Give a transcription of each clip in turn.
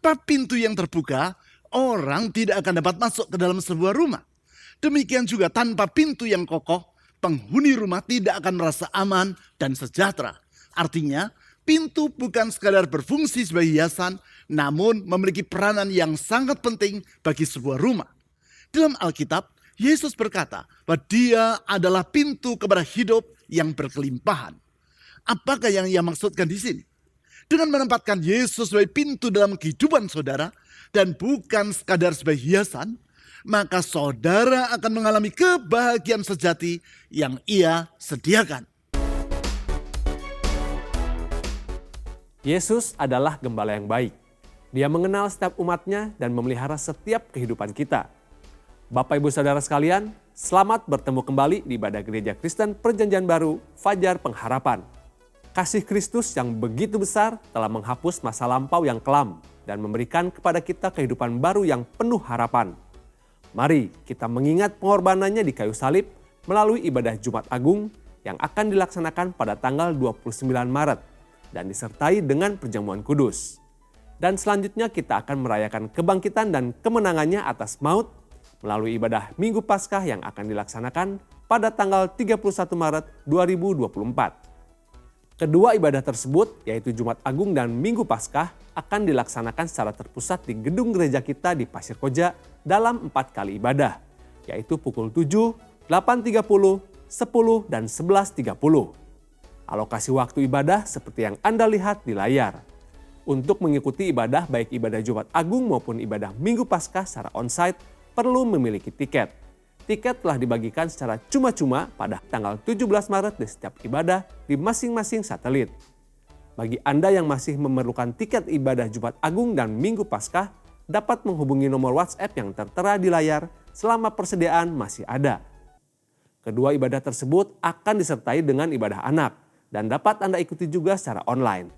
Tanpa pintu yang terbuka, orang tidak akan dapat masuk ke dalam sebuah rumah. Demikian juga tanpa pintu yang kokoh, penghuni rumah tidak akan merasa aman dan sejahtera. Artinya, pintu bukan sekadar berfungsi sebagai hiasan, namun memiliki peranan yang sangat penting bagi sebuah rumah. Dalam Alkitab, Yesus berkata bahwa Dia adalah pintu kepada hidup yang berkelimpahan. Apakah yang Ia maksudkan di sini? Dengan menempatkan Yesus sebagai pintu dalam kehidupan saudara dan bukan sekadar sebagai hiasan, maka saudara akan mengalami kebahagiaan sejati yang Ia sediakan. Yesus adalah gembala yang baik. Dia mengenal setiap umatnya dan memelihara setiap kehidupan kita. Bapak Ibu Saudara sekalian, selamat bertemu kembali di ibadah Gereja Kristen Perjanjian Baru, Fajar Pengharapan. Kasih Kristus yang begitu besar telah menghapus masa lampau yang kelam dan memberikan kepada kita kehidupan baru yang penuh harapan. Mari kita mengingat pengorbanannya di kayu salib melalui ibadah Jumat Agung yang akan dilaksanakan pada tanggal 29 Maret dan disertai dengan perjamuan kudus. Dan selanjutnya kita akan merayakan kebangkitan dan kemenangannya atas maut melalui ibadah Minggu Paskah yang akan dilaksanakan pada tanggal 31 Maret 2024. Kedua ibadah tersebut, yaitu Jumat Agung dan Minggu Paskah, akan dilaksanakan secara terpusat di gedung gereja kita di Pasir Koja dalam 4 kali ibadah, yaitu pukul 7, 8.30, 10, dan 11.30. Alokasi waktu ibadah seperti yang Anda lihat di layar. Untuk mengikuti ibadah baik ibadah Jumat Agung maupun ibadah Minggu Paskah secara onsite perlu memiliki tiket. Tiket telah dibagikan secara cuma-cuma pada tanggal 17 Maret di setiap ibadah di masing-masing satelit. Bagi Anda yang masih memerlukan tiket ibadah Jumat Agung dan Minggu Paskah, dapat menghubungi nomor WhatsApp yang tertera di layar selama persediaan masih ada. Kedua ibadah tersebut akan disertai dengan ibadah anak dan dapat Anda ikuti juga secara online.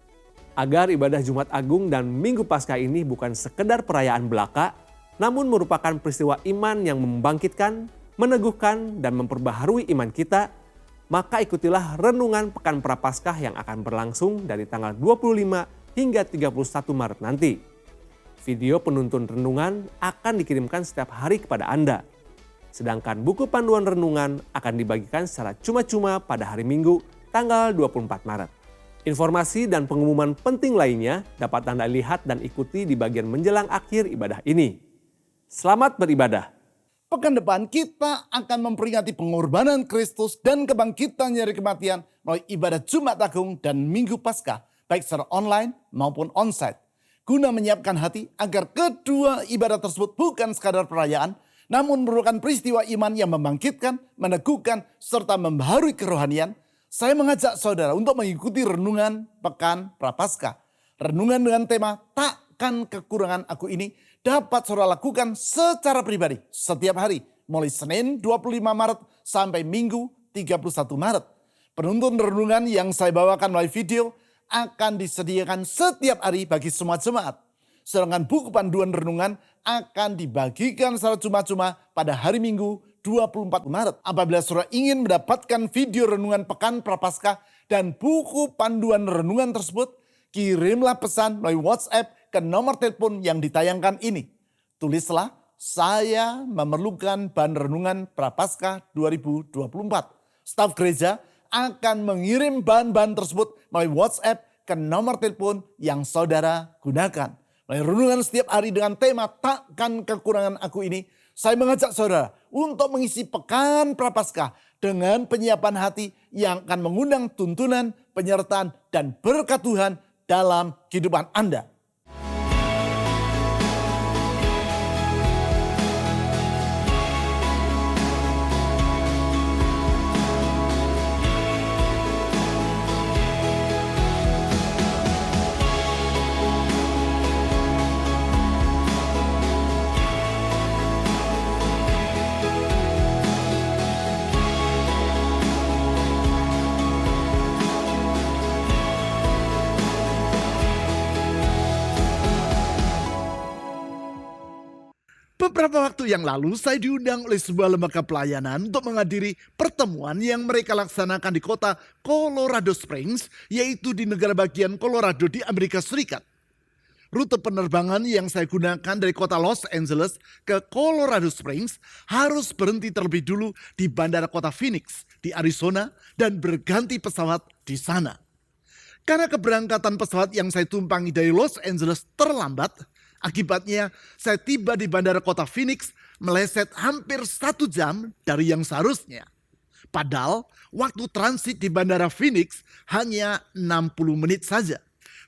Agar ibadah Jumat Agung dan Minggu Paskah ini bukan sekedar perayaan belaka, namun merupakan peristiwa iman yang membangkitkan, meneguhkan, dan memperbaharui iman kita, maka ikutilah renungan Pekan Prapaskah yang akan berlangsung dari tanggal 25 hingga 31 Maret nanti. Video penuntun renungan akan dikirimkan setiap hari kepada Anda. Sedangkan buku panduan renungan akan dibagikan secara cuma-cuma pada hari Minggu tanggal 24 Maret. Informasi dan pengumuman penting lainnya dapat Anda lihat dan ikuti di bagian menjelang akhir ibadah ini. Selamat beribadah. Pekan depan kita akan memperingati pengorbanan Kristus dan kebangkitannya dari kematian melalui ibadah Jumat Agung dan Minggu Paskah, baik secara online maupun onsite. Guna menyiapkan hati agar kedua ibadah tersebut bukan sekadar perayaan, namun merupakan peristiwa iman yang membangkitkan, meneguhkan, serta membaharui kerohanian, saya mengajak saudara untuk mengikuti renungan Pekan Prapaskah. Renungan dengan tema Takkan Kekurangan Aku ini dapat saudara lakukan secara pribadi setiap hari mulai Senin 25 Maret sampai Minggu 31 Maret. Penuntun renungan yang saya bawakan melalui video akan disediakan setiap hari bagi semua jemaat. Sedangkan buku panduan renungan akan dibagikan secara cuma-cuma pada hari Minggu 24 Maret. Apabila saudara ingin mendapatkan video renungan Pekan Prapaskah dan buku panduan renungan tersebut, kirimlah pesan melalui WhatsApp ke nomor telepon yang ditayangkan ini. Tulislah, saya memerlukan bahan renungan Prapaskah 2024. Staf gereja akan mengirim bahan-bahan tersebut melalui WhatsApp ke nomor telepon yang saudara gunakan. Melalui renungan setiap hari dengan tema Takkan Kekurangan Aku ini, saya mengajak saudara untuk mengisi Pekan Prapaskah dengan penyiapan hati yang akan mengundang tuntunan, penyertaan, dan berkat Tuhan dalam kehidupan Anda. Beberapa waktu yang lalu saya diundang oleh sebuah lembaga pelayanan untuk menghadiri pertemuan yang mereka laksanakan di kota Colorado Springs, yaitu di negara bagian Colorado di Amerika Serikat. Rute penerbangan yang saya gunakan dari kota Los Angeles ke Colorado Springs harus berhenti terlebih dulu di bandara kota Phoenix di Arizona dan berganti pesawat di sana. Karena keberangkatan pesawat yang saya tumpangi dari Los Angeles terlambat, akibatnya saya tiba di bandara kota Phoenix meleset hampir 1 jam dari yang seharusnya. Padahal waktu transit di bandara Phoenix hanya 60 menit saja.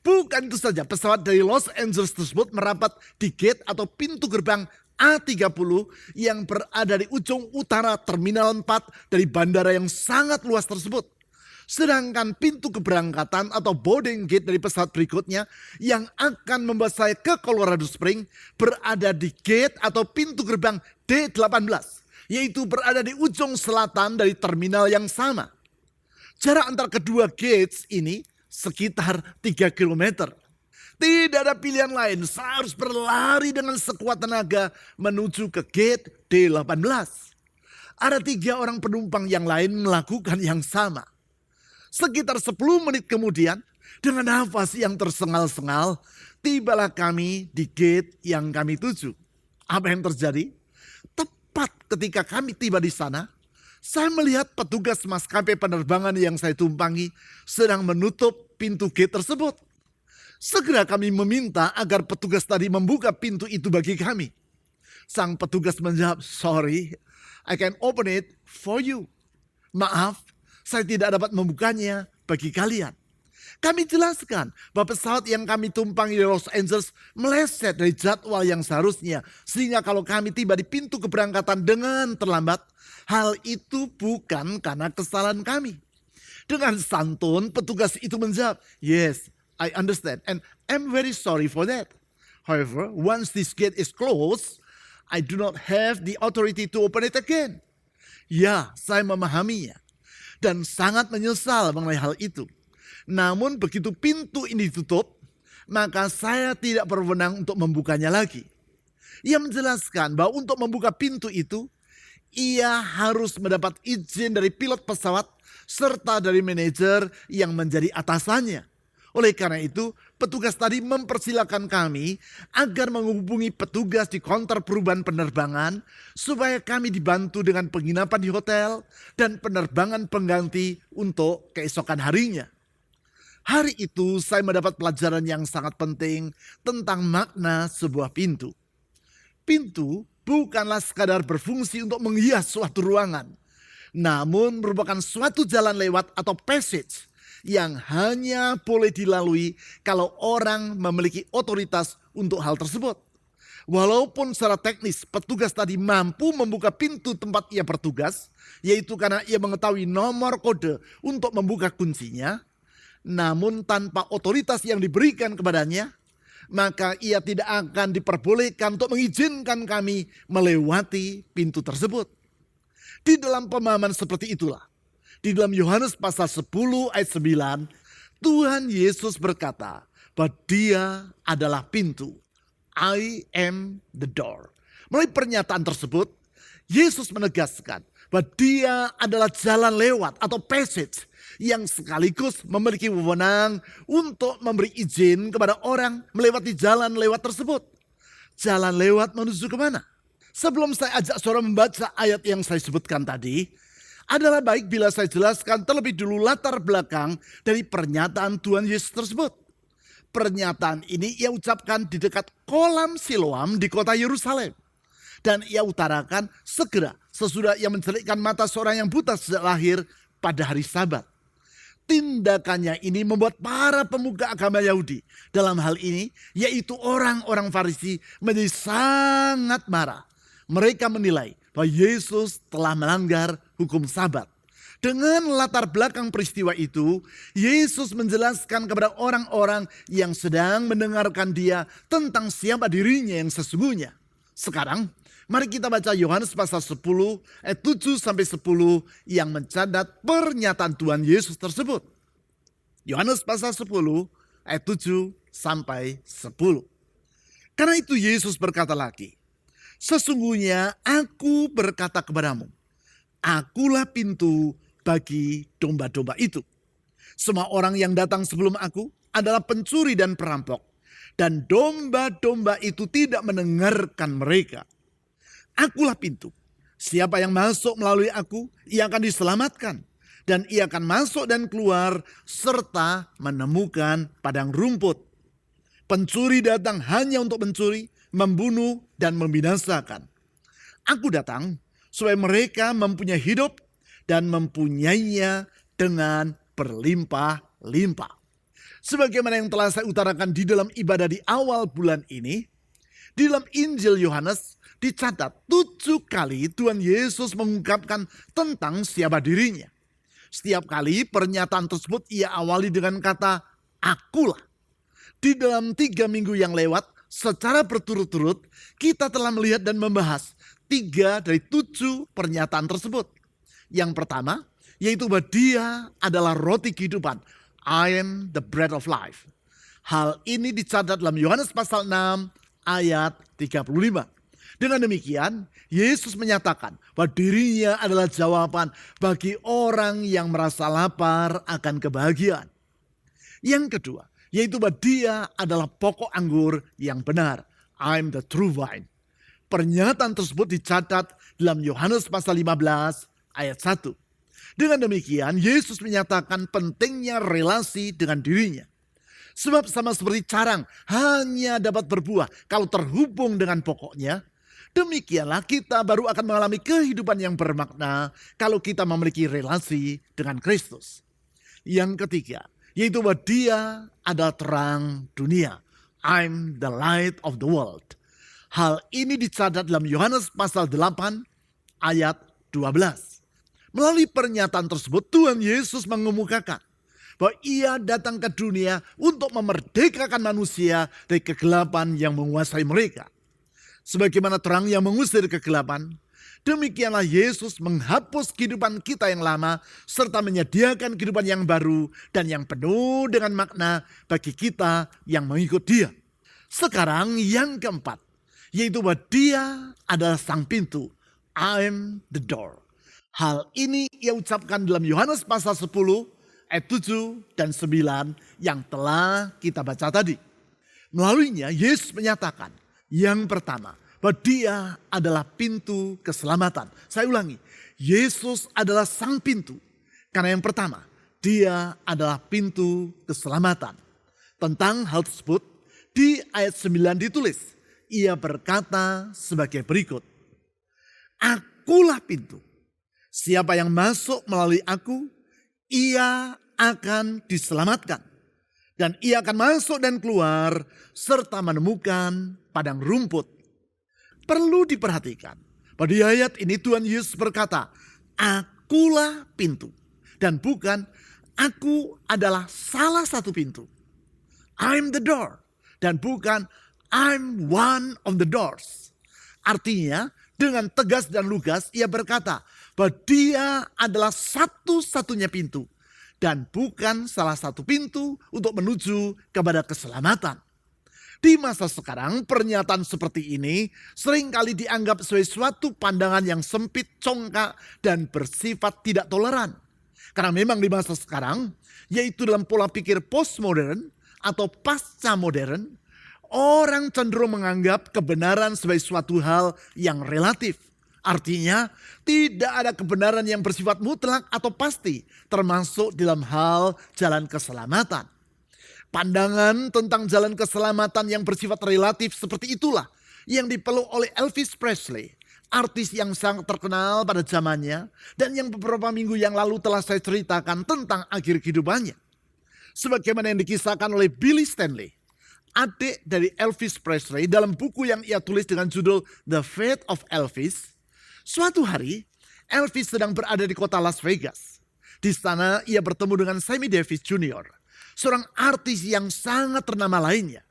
Bukan itu saja, pesawat dari Los Angeles tersebut merapat di gate atau pintu gerbang A30 yang berada di ujung utara Terminal 4 dari bandara yang sangat luas tersebut. Sedangkan pintu keberangkatan atau boarding gate dari pesawat berikutnya yang akan membawa saya ke Colorado Springs berada di gate atau pintu gerbang D18, yaitu berada di ujung selatan dari terminal yang sama. Jarak antara kedua gates ini sekitar 3 km. Tidak ada pilihan lain, saya harus berlari dengan sekuat tenaga menuju ke gate D18. Ada 3 orang penumpang yang lain melakukan yang sama. Sekitar 10 menit kemudian, dengan nafas yang tersengal-sengal, tibalah kami di gate yang kami tuju. Apa yang terjadi? Tepat ketika kami tiba di sana, saya melihat petugas maskapai penerbangan yang saya tumpangi sedang menutup pintu gate tersebut. Segera kami meminta agar petugas tadi membuka pintu itu bagi kami. Sang petugas menjawab, "Sorry, I can open it for you." Maaf, saya tidak dapat membukanya bagi kalian. Kami jelaskan bahwa pesawat yang kami tumpangi di Los Angeles meleset dari jadwal yang seharusnya. Sehingga kalau kami tiba di pintu keberangkatan dengan terlambat, hal itu bukan karena kesalahan kami. Dengan santun, petugas itu menjawab, "Yes, I understand and I'm very sorry for that. However, once this gate is closed, I do not have the authority to open it again." Ya, saya memahaminya dan sangat menyesal mengenai hal itu. Namun begitu pintu ini ditutup, maka saya tidak berwenang untuk membukanya lagi. Ia menjelaskan bahwa untuk membuka pintu itu, ia harus mendapat izin dari pilot pesawat serta dari manajer yang menjadi atasannya. Oleh karena itu, petugas tadi mempersilahkan kami agar menghubungi petugas di counter perubahan penerbangan supaya kami dibantu dengan penginapan di hotel dan penerbangan pengganti untuk keesokan harinya. Hari itu saya mendapat pelajaran yang sangat penting tentang makna sebuah pintu. Pintu bukanlah sekadar berfungsi untuk menghias suatu ruangan, namun merupakan suatu jalan lewat atau passage yang hanya boleh dilalui kalau orang memiliki otoritas untuk hal tersebut. Walaupun secara teknis petugas tadi mampu membuka pintu tempat ia bertugas, yaitu karena ia mengetahui nomor kode untuk membuka kuncinya, namun tanpa otoritas yang diberikan kepadanya, maka ia tidak akan diperbolehkan untuk mengizinkan kami melewati pintu tersebut. Di dalam pemahaman seperti itulah, di dalam Yohanes pasal 10 ayat 9, Tuhan Yesus berkata bahwa Dia adalah pintu. I am the door. Melalui pernyataan tersebut, Yesus menegaskan bahwa Dia adalah jalan lewat atau passage yang sekaligus memiliki wewenang untuk memberi izin kepada orang melewati jalan lewat tersebut. Jalan lewat menuju kemana? Sebelum saya ajak saudara membaca ayat yang saya sebutkan tadi, adalah baik bila saya jelaskan terlebih dulu latar belakang dari pernyataan Tuhan Yesus tersebut. Pernyataan ini ia ucapkan di dekat kolam Siloam di kota Yerusalem. Dan ia utarakan segera sesudah ia mencelikkan mata seorang yang buta sejak lahir pada hari Sabat. Tindakannya ini membuat para pemuka agama Yahudi, dalam hal ini yaitu orang-orang Farisi, menjadi sangat marah. Mereka menilai bahwa Yesus telah melanggar hukum Sabat. Dengan latar belakang peristiwa itu, Yesus menjelaskan kepada orang-orang yang sedang mendengarkan Dia tentang siapa dirinya yang sesungguhnya. Sekarang, mari kita baca Yohanes pasal 10 ayat 7 sampai 10 yang mencatat pernyataan Tuhan Yesus tersebut. Yohanes pasal 10 ayat 7 sampai 10. Karena itu Yesus berkata lagi, "Sesungguhnya aku berkata kepadamu, akulah pintu bagi domba-domba itu. Semua orang yang datang sebelum aku adalah pencuri dan perampok. dan domba-domba itu tidak mendengarkan mereka. Akulah pintu. Siapa yang masuk melalui aku, ia akan diselamatkan. Dan ia akan masuk dan keluar serta menemukan padang rumput. Pencuri datang hanya untuk mencuri, membunuh, dan membinasakan. Aku datang supaya mereka mempunyai hidup dan mempunyainya dengan berlimpah-limpah. Sebagaimana yang telah saya utarakan di dalam ibadah di awal bulan ini, di dalam Injil Yohanes dicatat 7 kali Tuhan Yesus mengungkapkan tentang siapa dirinya. Setiap kali pernyataan tersebut ia awali dengan kata akulah. Di dalam 3 minggu yang lewat, secara berturut-turut kita telah melihat dan membahas 3 dari 7 pernyataan tersebut. Yang pertama, yaitu bahwa dia adalah roti kehidupan. I am the bread of life. Hal ini dicatat dalam Yohanes pasal 6 ayat 35. Dengan demikian, Yesus menyatakan bahwa dirinya adalah jawaban bagi orang yang merasa lapar akan kebahagiaan. Yang kedua, yaitu bahwa dia adalah pokok anggur yang benar. I'm the true vine. Pernyataan tersebut dicatat dalam Yohanes pasal 15 ayat 1. Dengan demikian, Yesus menyatakan pentingnya relasi dengan dirinya. Sebab sama seperti carang hanya dapat berbuah kalau terhubung dengan pokoknya, demikianlah kita baru akan mengalami kehidupan yang bermakna kalau kita memiliki relasi dengan Kristus. Yang ketiga, yaitu bahwa dia adalah terang dunia. I'm the light of the world. Hal ini dicatat dalam Yohanes pasal 8 ayat 12. Melalui pernyataan tersebut Tuhan Yesus mengemukakan bahwa ia datang ke dunia untuk memerdekakan manusia dari kegelapan yang menguasai mereka. Sebagaimana terang yang mengusir kegelapan, demikianlah Yesus menghapus kehidupan kita yang lama serta menyediakan kehidupan yang baru dan yang penuh dengan makna bagi kita yang mengikut Dia. Sekarang yang keempat, yaitu bahwa Dia adalah sang pintu. I'm the door. Hal ini ia ucapkan dalam Yohanes pasal 10 ayat 7 dan 9 yang telah kita baca tadi. Melaluinya Yesus menyatakan, yang pertama, bahwa dia adalah pintu keselamatan. Saya ulangi, Yesus adalah sang pintu. Karena yang pertama, dia adalah pintu keselamatan. Tentang hal tersebut, di ayat 9 ditulis, ia berkata sebagai berikut, akulah pintu. Siapa yang masuk melalui aku, ia akan diselamatkan. Dan ia akan masuk dan keluar serta menemukan padang rumput. Perlu diperhatikan, pada ayat ini Tuhan Yesus berkata, akulah pintu. Dan bukan, aku adalah salah satu pintu. I'm the door. Dan bukan, I'm one of the doors. Artinya, dengan tegas dan lugas ia berkata bahwa dia adalah satu-satunya pintu. Dan bukan salah satu pintu untuk menuju kepada keselamatan. Di masa sekarang pernyataan seperti ini seringkali dianggap sebagai suatu pandangan yang sempit, congkak, dan bersifat tidak toleran. Karena memang di masa sekarang, yaitu dalam pola pikir postmodern atau pasca modern, orang cenderung menganggap kebenaran sebagai suatu hal yang relatif. Artinya tidak ada kebenaran yang bersifat mutlak atau pasti, termasuk dalam hal jalan keselamatan. Pandangan tentang jalan keselamatan yang bersifat relatif seperti itulah yang dipeluk oleh Elvis Presley, artis yang sangat terkenal pada zamannya dan yang beberapa minggu yang lalu telah saya ceritakan tentang akhir kehidupannya. Sebagaimana yang dikisahkan oleh Billy Stanley, adik dari Elvis Presley, dalam buku yang ia tulis dengan judul The Fate of Elvis. Suatu hari, Elvis sedang berada di kota Las Vegas. Di sana ia bertemu dengan Sammy Davis Jr., seorang artis yang sangat ternama lainnya.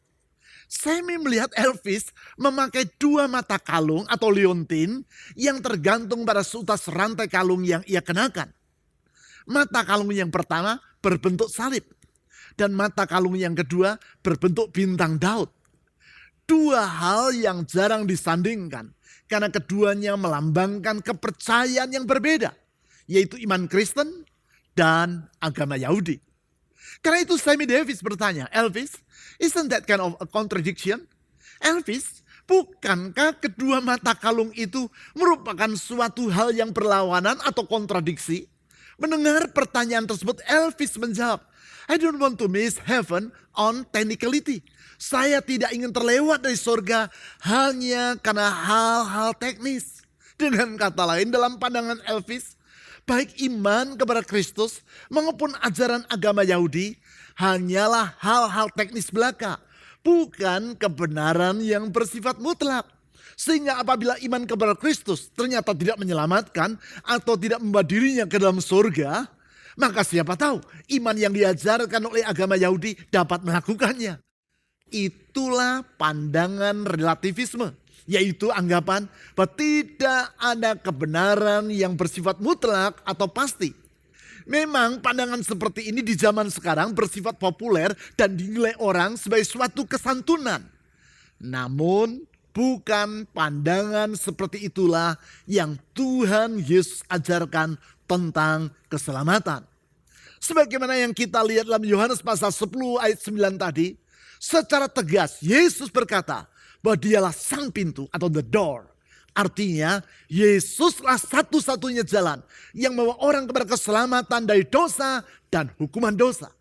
Sammy melihat Elvis memakai 2 mata kalung atau liontin yang tergantung pada seutas rantai kalung yang ia kenakan. Mata kalung yang pertama berbentuk salib dan mata kalung yang kedua berbentuk bintang Daud. 2 hal yang jarang disandingkan karena keduanya melambangkan kepercayaan yang berbeda, yaitu iman Kristen dan agama Yahudi. Karena itu Sammy Davis bertanya, Elvis, isn't that kind of a contradiction? Elvis, bukankah kedua mata kalung itu merupakan suatu hal yang berlawanan atau kontradiksi? Mendengar pertanyaan tersebut, Elvis menjawab, I don't want to miss heaven on technicality. Saya tidak ingin terlewat dari surga hanya karena hal-hal teknis. Dengan kata lain, dalam pandangan Elvis, baik iman kepada Kristus maupun ajaran agama Yahudi hanyalah hal-hal teknis belaka, bukan kebenaran yang bersifat mutlak. Sehingga apabila iman kepada Kristus ternyata tidak menyelamatkan atau tidak membawa dirinya ke dalam surga, maka siapa tahu iman yang diajarkan oleh agama Yahudi dapat melakukannya. Itulah pandangan relativisme, yaitu anggapan bahwa tidak ada kebenaran yang bersifat mutlak atau pasti. Memang pandangan seperti ini di zaman sekarang bersifat populer dan dinilai orang sebagai suatu kesantunan. Namun bukan pandangan seperti itulah yang Tuhan Yesus ajarkan tentang keselamatan. Sebagaimana yang kita lihat dalam Yohanes pasal 10 ayat 9 tadi, secara tegas Yesus berkata bahwa dialah sang pintu atau the door. Artinya Yesuslah satu-satunya jalan yang membawa orang kepada keselamatan dari dosa dan hukuman dosa.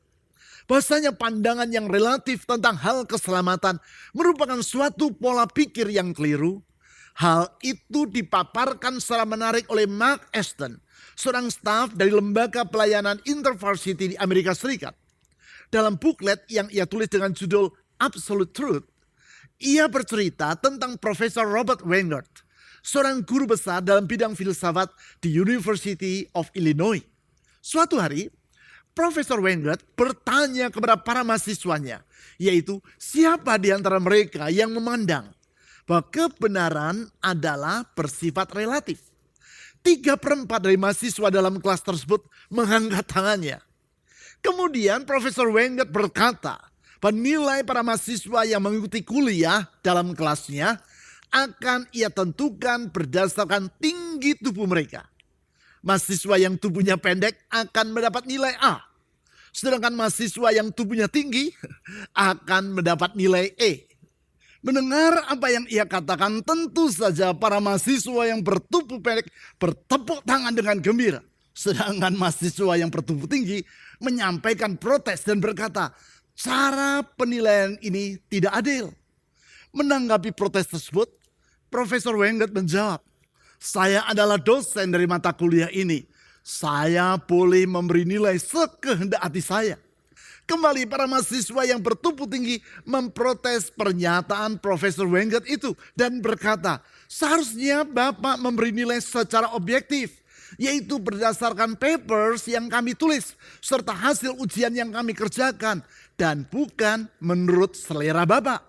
Bahasanya pandangan yang relatif tentang hal keselamatan merupakan suatu pola pikir yang keliru. Hal itu dipaparkan secara menarik oleh Mark Aston, seorang staf dari lembaga pelayanan InterVarsity di Amerika Serikat. Dalam buklet yang ia tulis dengan judul Absolute Truth, ia bercerita tentang Profesor Robert Weingart, seorang guru besar dalam bidang filsafat di University of Illinois. Suatu hari, Profesor Weingart bertanya kepada para mahasiswanya, yaitu siapa di antara mereka yang memandang bahwa kebenaran adalah bersifat relatif. 3/4 dari mahasiswa dalam kelas tersebut mengangkat tangannya. Kemudian Profesor Weingart berkata bahwa nilai para mahasiswa yang mengikuti kuliah dalam kelasnya akan ia tentukan berdasarkan tinggi tubuh mereka. Mahasiswa yang tubuhnya pendek akan mendapat nilai A. Sedangkan mahasiswa yang tubuhnya tinggi akan mendapat nilai E. Mendengar apa yang ia katakan, tentu saja para mahasiswa yang bertubuh pendek bertepuk tangan dengan gembira. Sedangkan mahasiswa yang bertubuh tinggi menyampaikan protes dan berkata, cara penilaian ini tidak adil. Menanggapi protes tersebut, Profesor Weingart menjawab, saya adalah dosen dari mata kuliah ini. Saya boleh memberi nilai sekehendak hati saya. Kembali para mahasiswa yang bertubuh tinggi memprotes pernyataan Profesor Weingart itu dan berkata, seharusnya Bapak memberi nilai secara objektif, yaitu berdasarkan papers yang kami tulis serta hasil ujian yang kami kerjakan dan bukan menurut selera Bapak.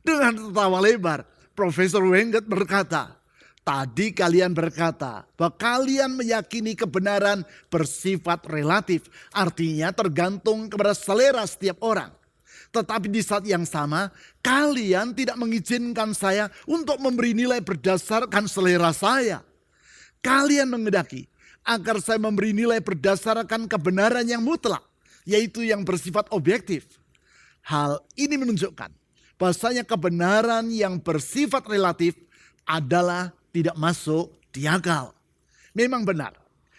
Dengan tertawa lebar, Profesor Weingart berkata, tadi kalian berkata bahwa kalian meyakini kebenaran bersifat relatif. Artinya tergantung kepada selera setiap orang. Tetapi di saat yang sama kalian tidak mengizinkan saya untuk memberi nilai berdasarkan selera saya. Kalian menghendaki agar saya memberi nilai berdasarkan kebenaran yang mutlak, yaitu yang bersifat objektif. Hal ini menunjukkan bahwasanya kebenaran yang bersifat relatif adalah tidak masuk di akal. Memang benar,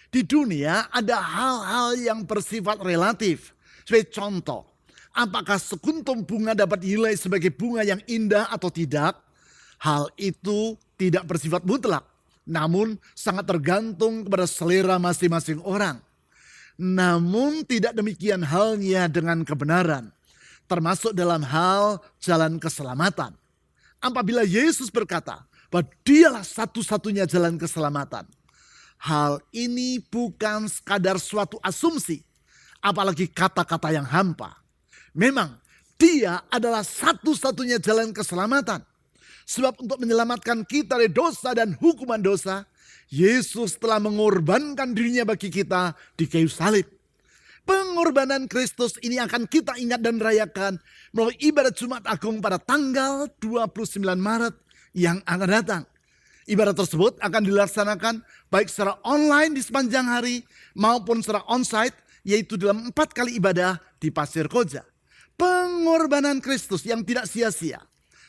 di dunia ada hal-hal yang bersifat relatif. Sebagai contoh, apakah sekuntum bunga dapat dinilai sebagai bunga yang indah atau tidak? Hal itu tidak bersifat mutlak, namun sangat tergantung kepada selera masing-masing orang. Namun tidak demikian halnya dengan kebenaran, termasuk dalam hal jalan keselamatan. Apabila Yesus berkata bahwa dialah satu-satunya jalan keselamatan, hal ini bukan sekadar suatu asumsi, apalagi kata-kata yang hampa. Memang dia adalah satu-satunya jalan keselamatan. Sebab untuk menyelamatkan kita dari dosa dan hukuman dosa, Yesus telah mengorbankan dirinya bagi kita di kayu salib. Pengorbanan Kristus ini akan kita ingat dan rayakan melalui ibadat Jumat Agung pada tanggal 29 Maret yang akan datang. Ibadat tersebut akan dilaksanakan baik secara online di sepanjang hari maupun secara onsite yaitu dalam 4 kali ibadah di Pasir Koja. Pengorbanan Kristus yang tidak sia-sia.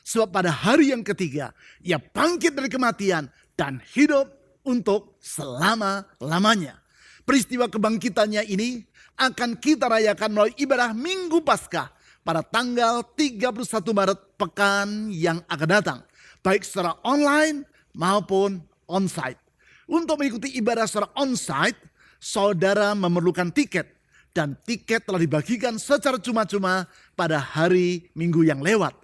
Sebab pada hari yang ketiga, ia bangkit dari kematian dan hidup untuk selama-lamanya. Peristiwa kebangkitannya ini akan kita rayakan melalui ibadah Minggu Paskah pada tanggal 31 Maret pekan yang akan datang. Baik secara online maupun onsite. Untuk mengikuti ibadah secara onsite, saudara memerlukan tiket. Dan tiket telah dibagikan secara cuma-cuma pada hari Minggu yang lewat.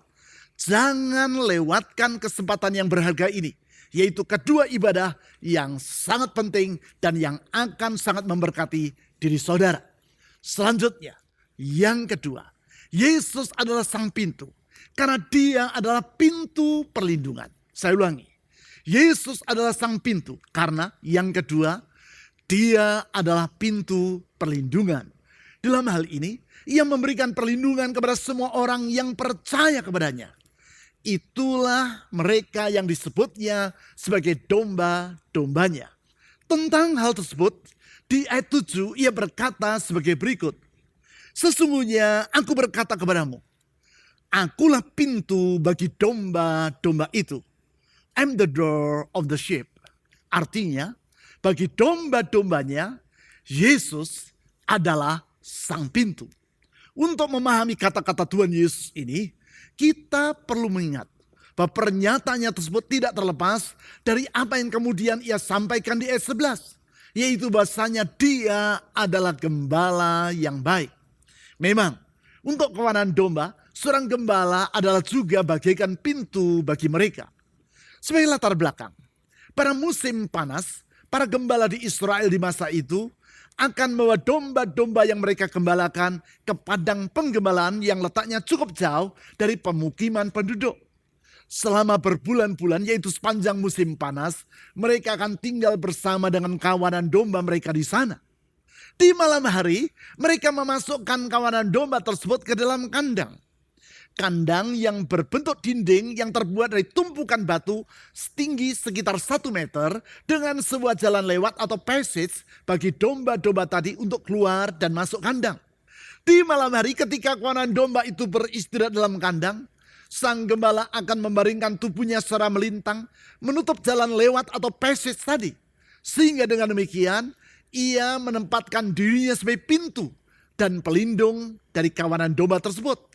Jangan lewatkan kesempatan yang berharga ini. Yaitu kedua ibadah yang sangat penting dan yang akan sangat memberkati diri saudara. Selanjutnya, yang kedua, Yesus adalah sang pintu. Karena dia adalah pintu perlindungan. Saya ulangi, Yesus adalah sang pintu. Karena yang kedua, dia adalah pintu perlindungan. Dalam hal ini, ia memberikan perlindungan kepada semua orang yang percaya kepadanya. Itulah mereka yang disebutnya sebagai domba-dombanya. Tentang hal tersebut, di ayat 7 ia berkata sebagai berikut. Sesungguhnya aku berkata kepadamu, akulah pintu bagi domba-domba itu. I'm the door of the sheep. Artinya, bagi domba-dombanya, Yesus adalah sang pintu. Untuk memahami kata-kata Tuhan Yesus ini, kita perlu mengingat bahwa pernyataannya tersebut tidak terlepas dari apa yang kemudian ia sampaikan di ayat 11. Yaitu bahasanya dia adalah gembala yang baik. Memang untuk kawanan domba, seorang gembala adalah juga bagaikan pintu bagi mereka. Sebagai latar belakang, pada musim panas, para gembala di Israel di masa itu akan membawa domba-domba yang mereka gembalakan ke padang penggembalaan yang letaknya cukup jauh dari pemukiman penduduk. Selama berbulan-bulan, yaitu sepanjang musim panas, mereka akan tinggal bersama dengan kawanan domba mereka di sana. Di malam hari, mereka memasukkan kawanan domba tersebut ke dalam kandang. Kandang yang berbentuk dinding yang terbuat dari tumpukan batu setinggi sekitar 1 meter dengan sebuah jalan lewat atau passage bagi domba-domba tadi untuk keluar dan masuk kandang. Di malam hari ketika kawanan domba itu beristirahat dalam kandang, sang gembala akan membaringkan tubuhnya secara melintang menutup jalan lewat atau passage tadi. Sehingga dengan demikian ia menempatkan dirinya sebagai pintu dan pelindung dari kawanan domba tersebut.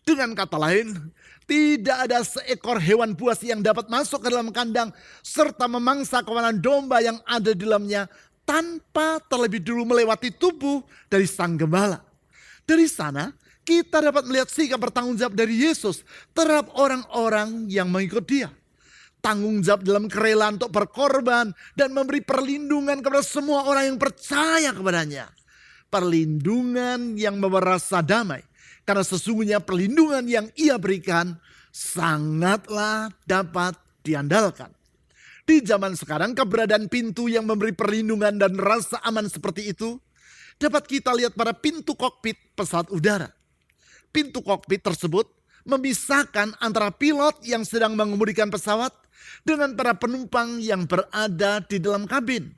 Dengan kata lain, tidak ada seekor hewan buas yang dapat masuk ke dalam kandang serta memangsa kawanan domba yang ada di dalamnya tanpa terlebih dulu melewati tubuh dari sang gembala. Dari sana kita dapat melihat sikap bertanggung jawab dari Yesus terhadap orang-orang yang mengikut dia. Tanggung jawab dalam kerelaan untuk berkorban dan memberi perlindungan kepada semua orang yang percaya kepadanya. Perlindungan yang membawa rasa damai. Karena sesungguhnya perlindungan yang ia berikan sangatlah dapat diandalkan. Di zaman sekarang keberadaan pintu yang memberi perlindungan dan rasa aman seperti itu dapat kita lihat pada pintu kokpit pesawat udara. Pintu kokpit tersebut memisahkan antara pilot yang sedang mengemudikan pesawat dengan para penumpang yang berada di dalam kabin.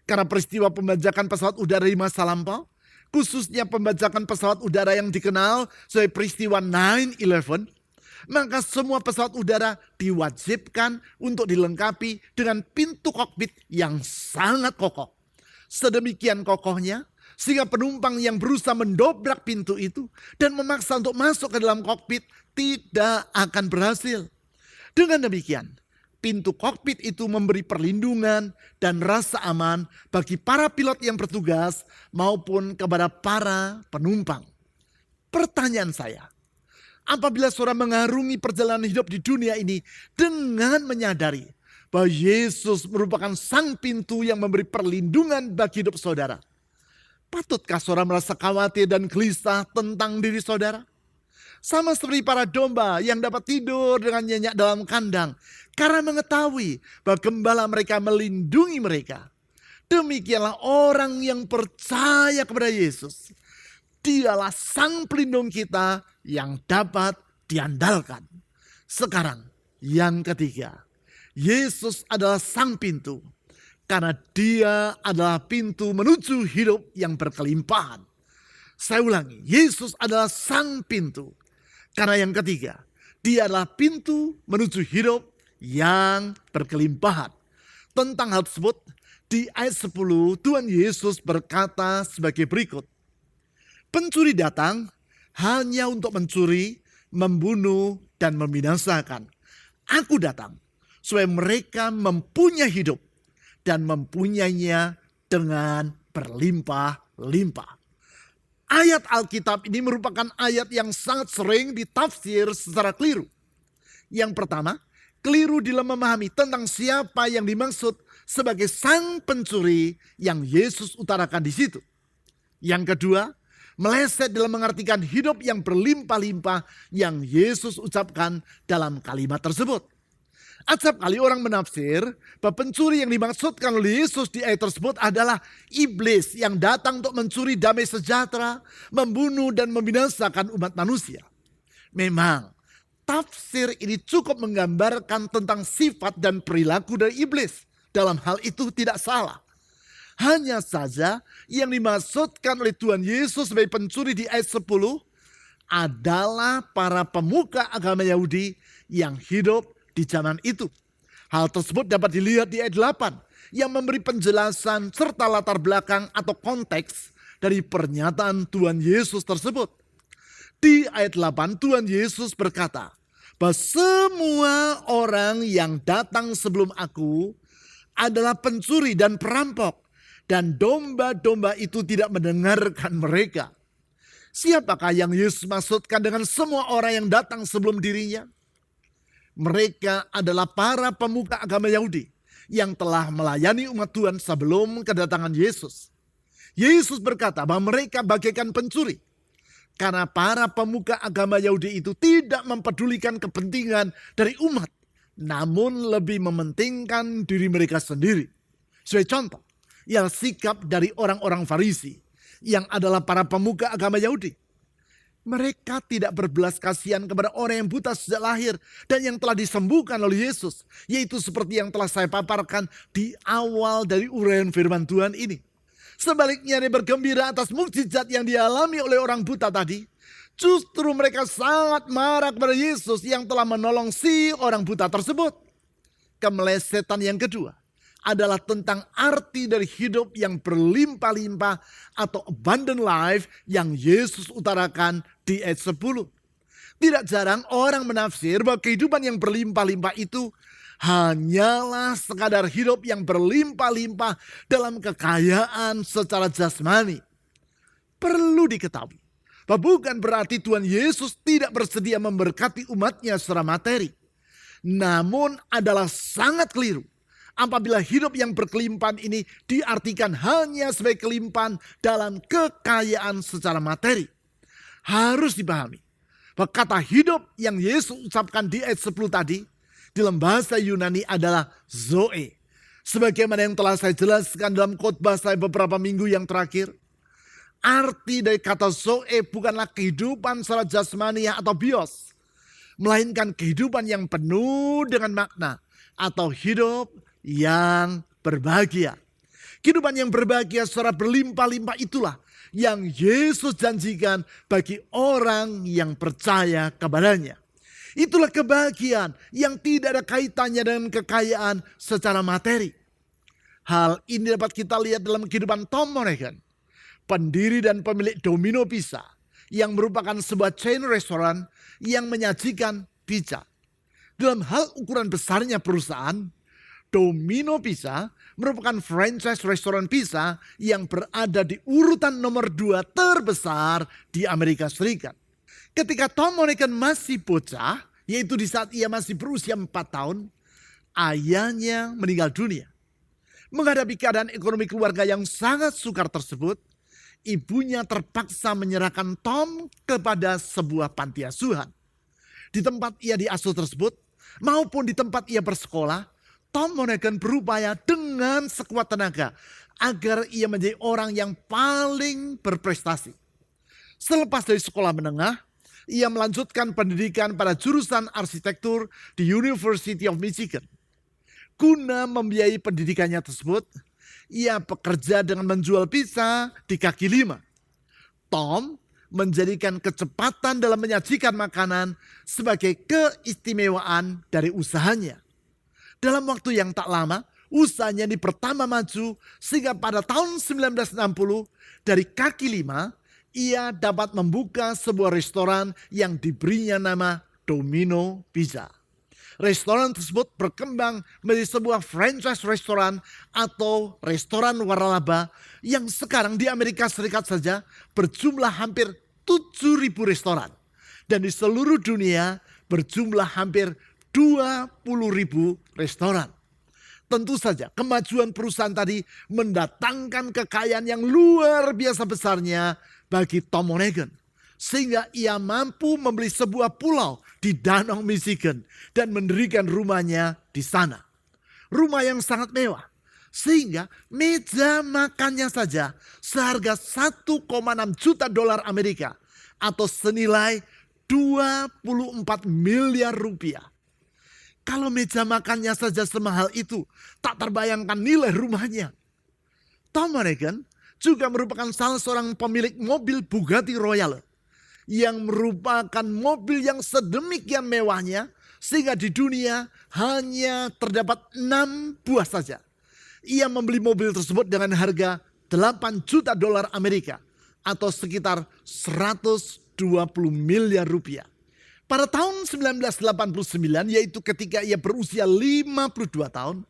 Karena peristiwa pembajakan pesawat udara di masa lampau, khususnya pembajakan pesawat udara yang dikenal sebagai peristiwa 9/11, maka semua pesawat udara diwajibkan untuk dilengkapi dengan pintu kokpit yang sangat kokoh. Sedemikian kokohnya, sehingga penumpang yang berusaha mendobrak pintu itu dan memaksa untuk masuk ke dalam kokpit tidak akan berhasil. Dengan demikian, pintu kokpit itu memberi perlindungan dan rasa aman bagi para pilot yang bertugas maupun kepada para penumpang. Pertanyaan saya, apabila saudara mengarungi perjalanan hidup di dunia ini dengan menyadari bahwa Yesus merupakan sang pintu yang memberi perlindungan bagi hidup saudara, patutkah saudara merasa khawatir dan gelisah tentang diri saudara? Sama seperti para domba yang dapat tidur dengan nyenyak dalam kandang karena mengetahui bahwa gembala mereka melindungi mereka. Demikianlah orang yang percaya kepada Yesus. Dialah sang pelindung kita yang dapat diandalkan. Sekarang yang ketiga, Yesus adalah sang pintu. Karena dia adalah pintu menuju hidup yang berkelimpahan. Saya ulangi, Yesus adalah sang pintu. Karena yang ketiga, dia adalah pintu menuju hidup yang berkelimpahan. Tentang hal tersebut, di ayat 10 Tuhan Yesus berkata sebagai berikut. Pencuri datang hanya untuk mencuri, membunuh, dan membinasakan. Aku datang supaya mereka mempunyai hidup dan mempunyainya dengan berlimpah-limpah. Ayat Alkitab ini merupakan ayat yang sangat sering ditafsir secara keliru. Yang pertama, keliru dalam memahami tentang siapa yang dimaksud sebagai sang pencuri yang Yesus utarakan di situ. Yang kedua, meleset dalam mengartikan hidup yang berlimpah-limpah yang Yesus ucapkan dalam kalimat tersebut. Acap kali orang menafsir bahwa pencuri yang dimaksudkan oleh Yesus di ayat tersebut adalah iblis yang datang untuk mencuri damai sejahtera, membunuh dan membinasakan umat manusia. Memang, tafsir ini cukup menggambarkan tentang sifat dan perilaku dari iblis. Dalam hal itu tidak salah. Hanya saja yang dimaksudkan oleh Tuhan Yesus sebagai pencuri di ayat 10 adalah para pemuka agama Yahudi yang hidup di zaman itu. Hal tersebut dapat dilihat di ayat 8 yang memberi penjelasan serta latar belakang atau konteks dari pernyataan Tuhan Yesus tersebut. Di ayat 8 Tuhan Yesus berkata bahwa semua orang yang datang sebelum aku adalah pencuri dan perampok, dan domba-domba itu tidak mendengarkan mereka. Siapakah yang Yesus maksudkan dengan semua orang yang datang sebelum dirinya? Mereka adalah para pemuka agama Yahudi yang telah melayani umat Tuhan sebelum kedatangan Yesus. Yesus berkata bahwa mereka bagaikan pencuri. Karena para pemuka agama Yahudi itu tidak mempedulikan kepentingan dari umat, namun lebih mementingkan diri mereka sendiri. Sebagai contoh, ialah sikap dari orang-orang Farisi yang adalah para pemuka agama Yahudi. Mereka tidak berbelas kasihan kepada orang yang buta sejak lahir dan yang telah disembuhkan oleh Yesus. Yaitu seperti yang telah saya paparkan di awal dari uraian firman Tuhan ini. Sebaliknya dia bergembira atas mukjizat yang dialami oleh orang buta tadi. Justru mereka sangat marah kepada Yesus yang telah menolong si orang buta tersebut. Kemelesetan yang kedua adalah tentang arti dari hidup yang berlimpah-limpah atau abundant life yang Yesus utarakan di ayat 10. Tidak jarang orang menafsir bahwa kehidupan yang berlimpah-limpah itu hanyalah sekadar hidup yang berlimpah-limpah dalam kekayaan secara jasmani. Perlu diketahui bahwa bukan berarti Tuhan Yesus tidak bersedia memberkati umatnya secara materi. Namun adalah sangat keliru apabila hidup yang berkelimpahan ini diartikan hanya sebagai kelimpahan dalam kekayaan secara materi. Harus dipahami bahwa kata hidup yang Yesus ucapkan di ayat 10 tadi dalam bahasa Yunani adalah zoe. Sebagaimana yang telah saya jelaskan dalam khotbah saya beberapa minggu yang terakhir. Arti dari kata zoe bukanlah kehidupan secara jasmani atau bios. Melainkan kehidupan yang penuh dengan makna atau hidup yang berbahagia. Kehidupan yang berbahagia secara berlimpah-limpah itulah yang Yesus janjikan bagi orang yang percaya kepadanya. Itulah kebahagiaan yang tidak ada kaitannya dengan kekayaan secara materi. Hal ini dapat kita lihat dalam kehidupan Tom Monaghan, pendiri dan pemilik Domino Pizza, yang merupakan sebuah chain restoran yang menyajikan pizza. Dalam hal ukuran besarnya perusahaan, Domino Pizza merupakan franchise restoran pizza yang berada di urutan nomor 2 terbesar di Amerika Serikat. Ketika Tom Monaghan masih bocah, yaitu di saat ia masih berusia 4 tahun, ayahnya meninggal dunia. Menghadapi keadaan ekonomi keluarga yang sangat sukar tersebut, ibunya terpaksa menyerahkan Tom kepada sebuah panti asuhan. Di tempat ia diasuh tersebut, maupun di tempat ia bersekolah, Tom Monaghan berupaya dengan sekuat tenaga agar ia menjadi orang yang paling berprestasi. Selepas dari sekolah menengah, ia melanjutkan pendidikan pada jurusan arsitektur di University of Michigan. Guna membiayai pendidikannya tersebut, ia bekerja dengan menjual pizza di kaki lima. Tom menjadikan kecepatan dalam menyajikan makanan sebagai keistimewaan dari usahanya. Dalam waktu yang tak lama, usahanya ini pertama maju sehingga pada tahun 1960 dari kaki lima, ia dapat membuka sebuah restoran yang diberinya nama Domino Pizza. Restoran tersebut berkembang menjadi sebuah franchise restoran atau restoran waralaba yang sekarang di Amerika Serikat saja berjumlah hampir 7.000 restoran. Dan di seluruh dunia berjumlah hampir 20.000 restoran. Tentu saja kemajuan perusahaan tadi mendatangkan kekayaan yang luar biasa besarnya bagi Tom Monaghan. Sehingga ia mampu membeli sebuah pulau di Danau Michigan dan mendirikan rumahnya di sana. Rumah yang sangat mewah. Sehingga meja makannya saja seharga 1,6 juta dolar Amerika atau senilai 24 miliar rupiah. Kalau meja makannya saja semahal itu, tak terbayangkan nilai rumahnya. Tom Monaghan juga merupakan salah seorang pemilik mobil Bugatti Royale yang merupakan mobil yang sedemikian mewahnya sehingga di dunia hanya terdapat 6 buah saja. Ia membeli mobil tersebut dengan harga 8 juta dolar Amerika atau sekitar 120 miliar rupiah. Pada tahun 1989, yaitu ketika ia berusia 52 tahun,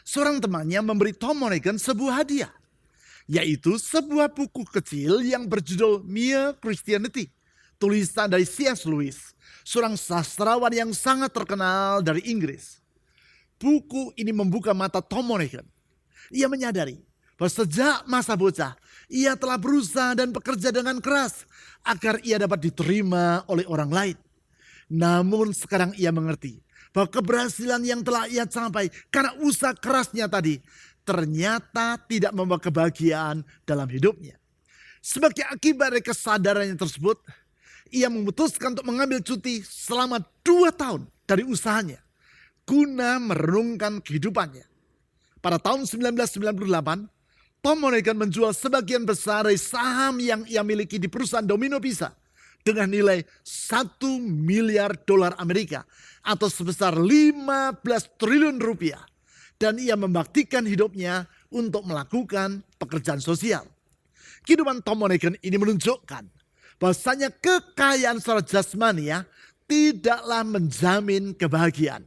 seorang temannya memberi Tom Monaghan sebuah hadiah, yaitu sebuah buku kecil yang berjudul Mere Christianity, tulisan dari C.S. Lewis, seorang sastrawan yang sangat terkenal dari Inggris. Buku ini membuka mata Tom Monaghan. Ia menyadari bahwa sejak masa bocah, ia telah berusaha dan bekerja dengan keras agar ia dapat diterima oleh orang lain. Namun sekarang ia mengerti bahwa keberhasilan yang telah ia capai karena usaha kerasnya tadi ternyata tidak membawa kebahagiaan dalam hidupnya. Sebagai akibat dari kesadarannya tersebut, ia memutuskan untuk mengambil cuti selama 2 tahun dari usahanya guna merenungkan kehidupannya. Pada tahun 1998, Tom Monaghan menjual sebagian besar dari saham yang ia miliki di perusahaan Domino Pizza dengan nilai 1 miliar dolar Amerika atau sebesar 15 triliun rupiah. Dan ia membaktikan hidupnya untuk melakukan pekerjaan sosial. Kehidupan Tom Monaghan ini menunjukkan bahwasanya kekayaan secara jasmani tidaklah menjamin kebahagiaan.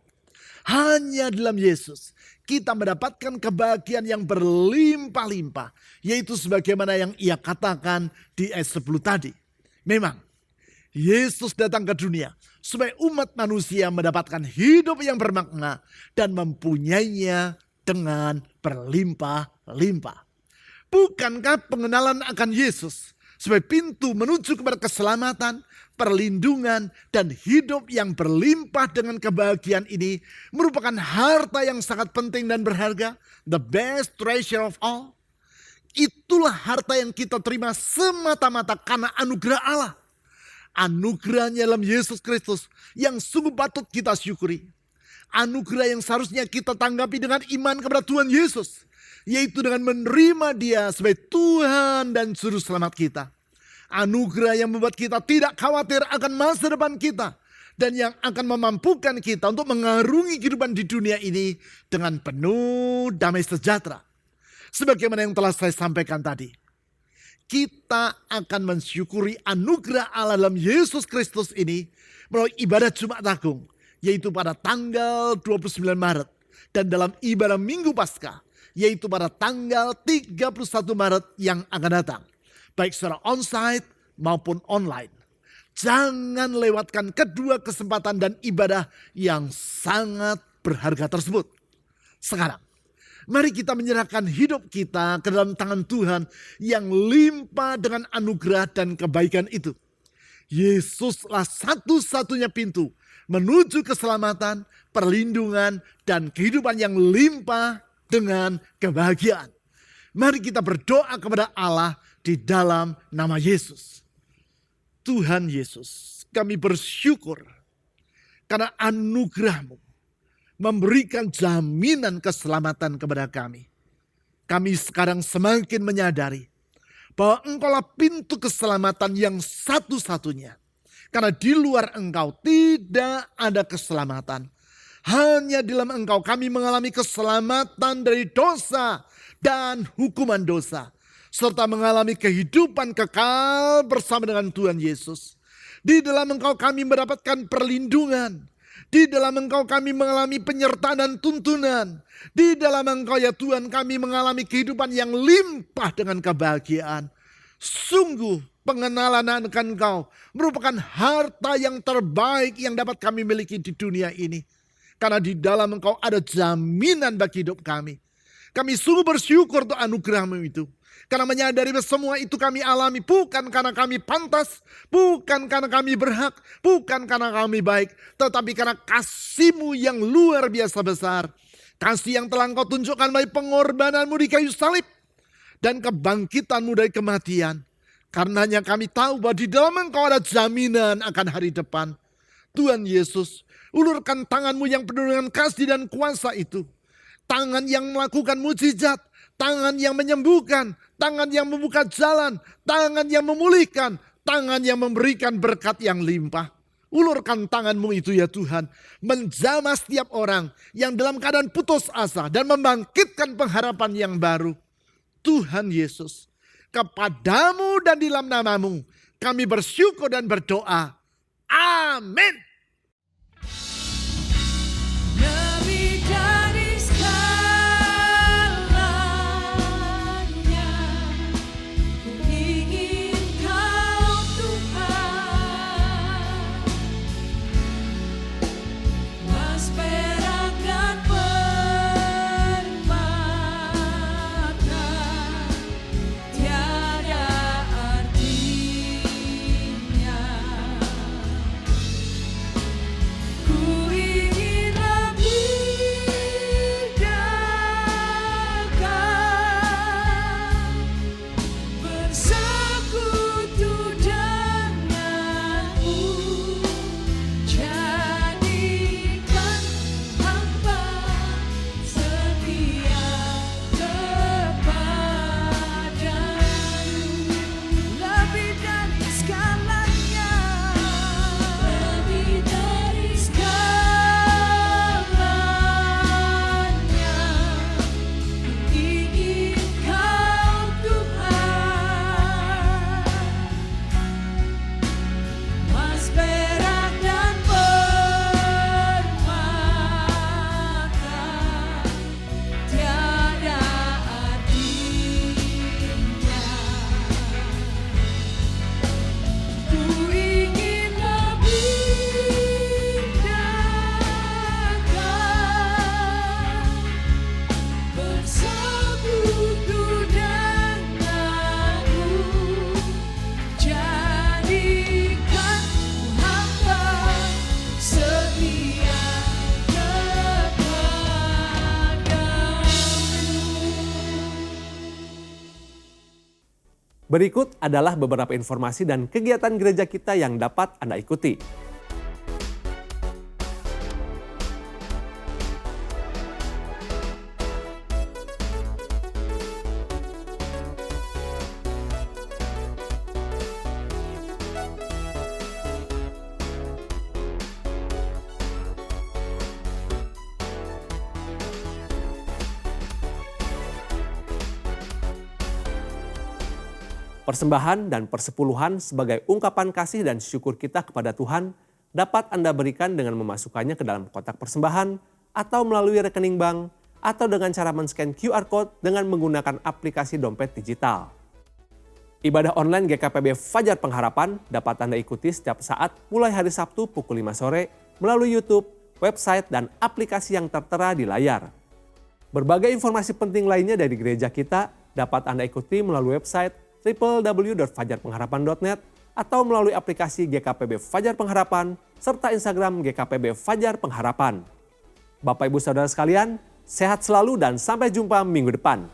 Hanya dalam Yesus kita mendapatkan kebahagiaan yang berlimpah-limpah. Yaitu sebagaimana yang ia katakan di ayat 10 tadi. Memang Yesus datang ke dunia supaya umat manusia mendapatkan hidup yang bermakna dan mempunyainya dengan berlimpah-limpah. Bukankah pengenalan akan Yesus sebagai pintu menuju kepada keselamatan, perlindungan, dan hidup yang berlimpah dengan kebahagiaan ini merupakan harta yang sangat penting dan berharga? The best treasure of all. Itulah harta yang kita terima semata-mata karena anugerah Allah. Anugerahnya dalam Yesus Kristus yang sungguh patut kita syukuri. Anugerah yang seharusnya kita tanggapi dengan iman kepada Tuhan Yesus. Yaitu dengan menerima Dia sebagai Tuhan dan Juru Selamat kita. Anugerah yang membuat kita tidak khawatir akan masa depan kita. Dan yang akan memampukan kita untuk mengarungi kehidupan di dunia ini dengan penuh damai sejahtera. Sebagaimana yang telah saya sampaikan tadi. Kita akan mensyukuri anugerah Allah dalam Yesus Kristus ini melalui ibadah Jumat Agung, yaitu pada tanggal 29 Maret. Dan dalam ibadah Minggu Paskah, yaitu pada tanggal 31 Maret yang akan datang. Baik secara onsite maupun online. Jangan lewatkan kedua kesempatan dan ibadah yang sangat berharga tersebut. Sekarang, mari kita menyerahkan hidup kita ke dalam tangan Tuhan yang limpah dengan anugerah dan kebaikan itu. Yesuslah satu-satunya pintu menuju keselamatan, perlindungan, dan kehidupan yang limpah dengan kebahagiaan. Mari kita berdoa kepada Allah di dalam nama Yesus. Tuhan Yesus, kami bersyukur karena anugerah-Mu memberikan jaminan keselamatan kepada kami. Kami sekarang semakin menyadari bahwa Engkaulah pintu keselamatan yang satu-satunya. Karena di luar Engkau tidak ada keselamatan. Hanya di dalam Engkau kami mengalami keselamatan dari dosa dan hukuman dosa. Serta mengalami kehidupan kekal bersama dengan Tuhan Yesus. Di dalam Engkau kami mendapatkan perlindungan. Di dalam Engkau kami mengalami penyertaan dan tuntunan. Di dalam Engkau ya Tuhan kami mengalami kehidupan yang limpah dengan kebahagiaan. Sungguh pengenalan akan Engkau merupakan harta yang terbaik yang dapat kami miliki di dunia ini. Karena di dalam Engkau ada jaminan bagi hidup kami. Kami sungguh bersyukur untuk anugerah-Mu itu. Karena menyadari bahwa semua itu kami alami bukan karena kami pantas, bukan karena kami berhak, bukan karena kami baik. Tetapi karena kasih-Mu yang luar biasa besar. Kasih yang telah Engkau tunjukkan melalui pengorbanan-Mu di kayu salib. Dan kebangkitan-Mu dari kematian. Karenanya kami tahu bahwa di dalam Engkau ada jaminan akan hari depan. Tuhan Yesus, ulurkan tangan-Mu yang penuh dengan kasih dan kuasa itu. Tangan yang melakukan mujizat, tangan yang menyembuhkan, tangan yang membuka jalan, tangan yang memulihkan, tangan yang memberikan berkat yang limpah. Ulurkan tangan-Mu itu ya Tuhan, menjamah setiap orang yang dalam keadaan putus asa dan membangkitkan pengharapan yang baru. Tuhan Yesus, kepada-Mu dan di dalam nama-Mu kami bersyukur dan berdoa. Amin. Lebih dari segalanya, ku ingin Kau Tuhan, emas, perak, dan permata tiada artinya. Ku ingin lebih dekat bersekutu denganmu, jadikan hamba setia kepadamu. Lebih dari segalanya, lebih dari segalanya, ku ingin Kau Tuhan, emas, perak, dan permata tiada artinya. Ku ingin lebih dekat bersekutu denganmu, jadikan hamba setia kepadamu. Berikut adalah beberapa informasi dan kegiatan gereja kita yang dapat Anda ikuti. Persembahan dan persepuluhan sebagai ungkapan kasih dan syukur kita kepada Tuhan dapat Anda berikan dengan memasukkannya ke dalam kotak persembahan atau melalui rekening bank atau dengan cara men-scan QR Code dengan menggunakan aplikasi dompet digital. Ibadah online GKPB Fajar Pengharapan dapat Anda ikuti setiap saat mulai hari Sabtu pukul 5 sore melalui YouTube, website, dan aplikasi yang tertera di layar. Berbagai informasi penting lainnya dari gereja kita dapat Anda ikuti melalui website www.fajarpengharapan.net atau melalui aplikasi GKPB Fajar Pengharapan serta Instagram GKPB Fajar Pengharapan. Bapak Ibu Saudara sekalian, sehat selalu dan sampai jumpa minggu depan.